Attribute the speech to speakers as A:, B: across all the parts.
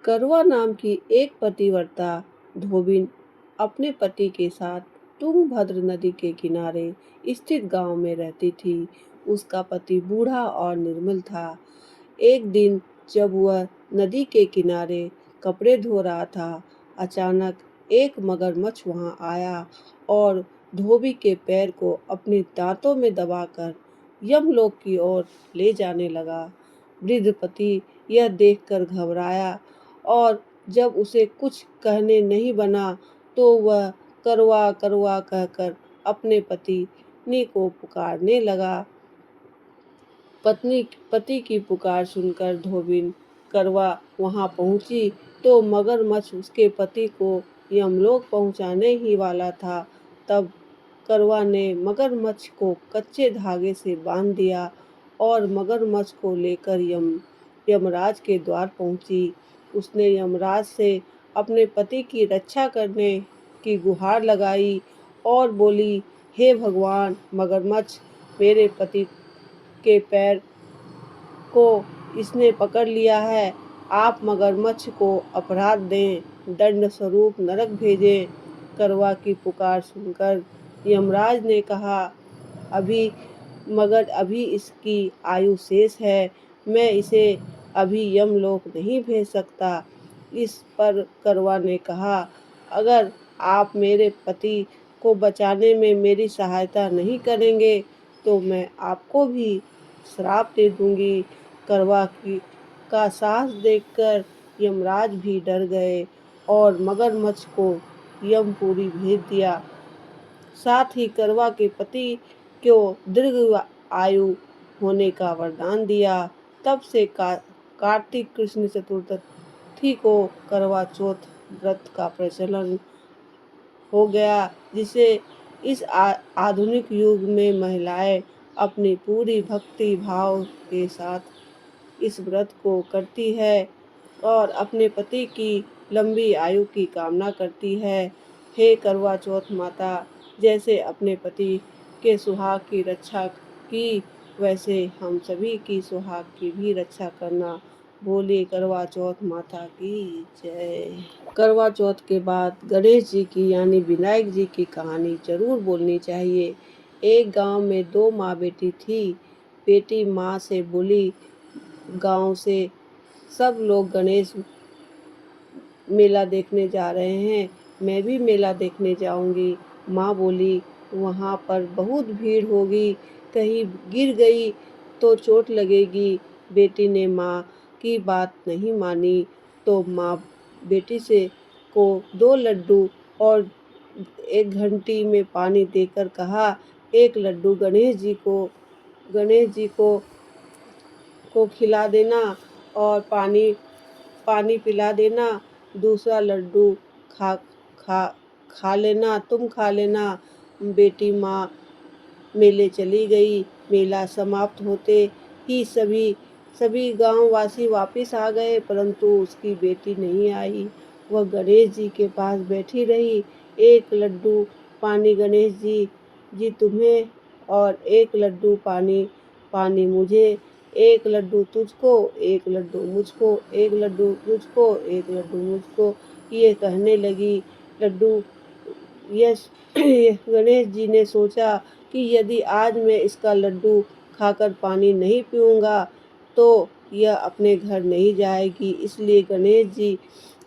A: करवा नाम की एक पतिव्रता धोबिन अपने पति के साथ तुंगभद्र नदी के किनारे स्थित गांव में रहती थी। उसका पति बूढ़ा और निर्मल था। एक दिन जब वह नदी के किनारे कपड़े धो रहा था, अचानक एक मगरमच्छ वहां आया और धोबी के पैर को अपने दांतों में दबाकर यमलोक की ओर ले जाने लगा। वृद्ध पति यह देखकर घबराया और जब उसे कुछ कहने नहीं बना तो वह करवा करवा कहकर अपने पत्नी को पुकारने लगा। पत्नी पति की पुकार सुनकर धोबिन करवा वहां पहुंची तो मगरमच्छ उसके पति को यमलोक पहुंचाने ही वाला था। तब करवा ने मगरमच्छ को कच्चे धागे से बांध दिया और मगरमच्छ को लेकर यमराज के द्वार पहुंची। उसने यमराज से अपने पति की रक्षा करने की गुहार लगाई और बोली, हे भगवान, मगरमच्छ मेरे पति के पैर को इसने पकड़ लिया है। आप मगरमच्छ को अपराध दें, दंड स्वरूप नरक भेजें। करवा की पुकार सुनकर यमराज ने कहा, अभी इसकी आयु शेष है, मैं इसे अभी यमलोक नहीं भेज सकता। इस पर करवा ने कहा, अगर आप मेरे पति को बचाने में मेरी सहायता नहीं करेंगे तो मैं आपको भी श्राप दे दूंगी। करवा का साहस देखकर यमराज भी डर गए और मगरमच्छ को यमपुरी भेज दिया। साथ ही करवा के पति को दीर्घ आयु होने का वरदान दिया। तब से कार्तिक कृष्ण चतुर्थी को करवा चौथ व्रत का प्रचलन हो गया, जिसे इस आधुनिक युग में महिलाएं अपनी पूरी भक्ति भाव के साथ इस व्रत को करती है और अपने पति की लंबी आयु की कामना करती है। हे करवा चौथ माता, जैसे अपने पति के सुहाग की रक्षा की, वैसे हम सभी की सुहाग की भी रक्षा करना। बोले करवा चौथ माता की जय। करवा चौथ के बाद गणेश जी की यानी विनायक जी की कहानी जरूर बोलनी चाहिए। एक गांव में दो माँ बेटी थी। बेटी माँ से बोली, गांव से सब लोग गणेश मेला देखने जा रहे हैं, मैं भी मेला देखने जाऊंगी। माँ बोली, वहाँ पर बहुत भीड़ होगी, कहीं गिर गई तो चोट लगेगी। बेटी ने माँ की बात नहीं मानी तो माँ बेटी से को 2 लड्डू और 1 घंटी में पानी देकर कहा, एक लड्डू गणेश जी को खिला देना और पानी पिला देना, दूसरा लड्डू खा खा खा लेना, तुम खा लेना। बेटी माँ मेले चली गई। मेला समाप्त होते ही सभी गांववासी वापस आ गए, परंतु उसकी बेटी नहीं आई। वह गणेश जी के पास बैठी रही। एक लड्डू पानी गणेश जी तुम्हें और एक लड्डू पानी मुझे, एक लड्डू तुझको, एक लड्डू मुझको, एक लड्डू तुझको, एक लड्डू मुझको, ये कहने लगी। लड्डू यस गणेश जी ने सोचा कि यदि आज मैं इसका लड्डू खाकर पानी नहीं पीऊँगा तो यह अपने घर नहीं जाएगी। इसलिए गणेश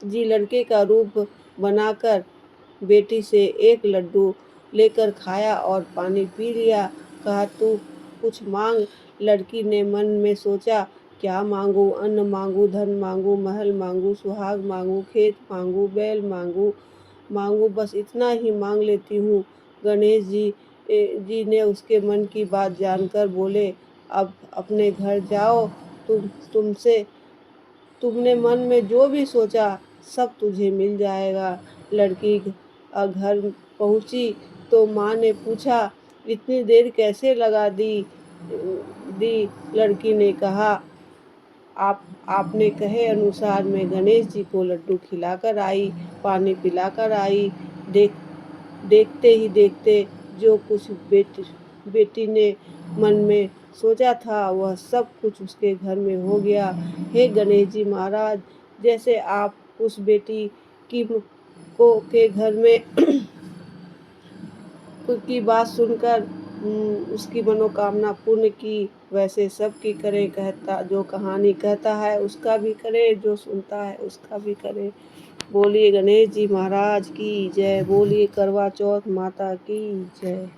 A: जी लड़के का रूप बनाकर बेटी से एक लड्डू लेकर खाया और पानी पी लिया। कहा, तू कुछ मांग। लड़की ने मन में सोचा, क्या मांगू? अन्न मांगू, धन मांगू, महल मांगू, सुहाग मांगू, खेत मांगू, बैल मांगू, बस इतना ही मांग लेती हूँ। गणेश जी ने उसके मन की बात जानकर बोले, अब अपने घर जाओ, तुमने मन में जो भी सोचा सब तुझे मिल जाएगा। लड़की घर पहुंची तो माँ ने पूछा, इतनी देर कैसे लगा दी? लड़की ने कहा, आपने कहे अनुसार मैं गणेश जी को लड्डू खिलाकर आई, पानी पिलाकर आई। देखते ही देखते जो कुछ बेटी ने मन में सोचा था वह सब कुछ उसके घर में हो गया। हे गणेश जी महाराज, जैसे आप उस बेटी की के घर में की बात सुनकर उसकी मनोकामना पूर्ण की, वैसे सबकी करें कहता, जो कहानी कहता है उसका भी करे, जो सुनता है उसका भी करे। बोलिए गणेश जी महाराज की जय, बोलिए करवा चौथ माता की जय।